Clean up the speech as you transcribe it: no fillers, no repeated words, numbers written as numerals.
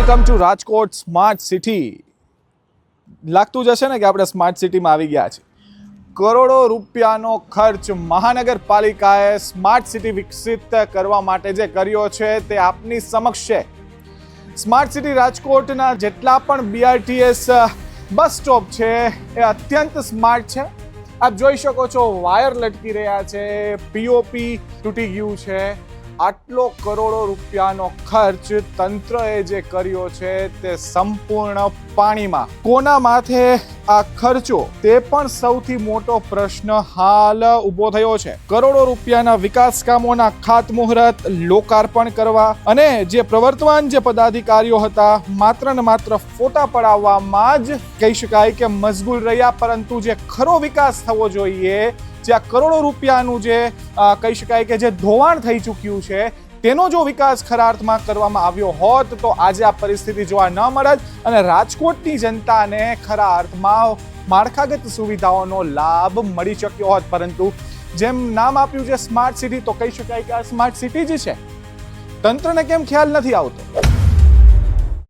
Welcome to Rajkot smart city. લાગતું જ હશે ને કે આપણે સ્માર્ટ સિટીમાં આવી ગયા છે. કરોડો રૂપિયાનો ખર્ચ મહાનગરપાલિકાએ સ્માર્ટ સિટી વિકસિત કરવા માટે જે કર્યો છે તે આપની સમક્ષ છે. સ્માર્ટ સિટી રાજકોટના જેટલા પણ BRTS બસ સ્ટોપ છે એ અત્યંત સ્માર્ટ છે. આપ જોઈ શકો છો, વાયર લટકી રહ્યા છે, POP તૂટી ગયું છે. આટલો કરોડો રૂપિયાનો ખર્ચ તંત્રએ જે કર્યો છે તે સંપૂર્ણ પાણીમાં. કોના માથે આ ખર્ચો, તે પણ સૌથી મોટો પ્રશ્ન હાલ ઊભો થયો છે. કરોડો રૂપિયાના વિકાસ કામોના ખાતમુહૂર્ત, લોકાર્પણ કરવા અને જે પ્રવર્તમાન જે પદાધિકારીઓ હતા માત્ર ને માત્ર ફોટા પડાવવામાં જ કહી શકાય કે મશગુલ રહ્યા, પરંતુ જે ખરો વિકાસ થવો જોઈએ, જે આ કરોડો રૂપિયાનું જે કહી શકાય કે જે ધોવાણ થઈ ચૂક્યું છે તેનો જો વિકાસ ખરા અર્થમાં કરવામાં આવ્યો હોત તો આજે આ પરિસ્થિતિ જોવા ન મળત અને રાજકોટની જનતાને ખરા અર્થમાં માળખાગત સુવિધાઓનો લાભ મળી શક્યો હોત. પરંતુ જેમ નામ આપ્યું છે સ્માર્ટ સિટી, તો કહી શકાય કે આ સ્માર્ટ સિટી જ છે. તંત્રને કેમ ખ્યાલ નથી આવતો?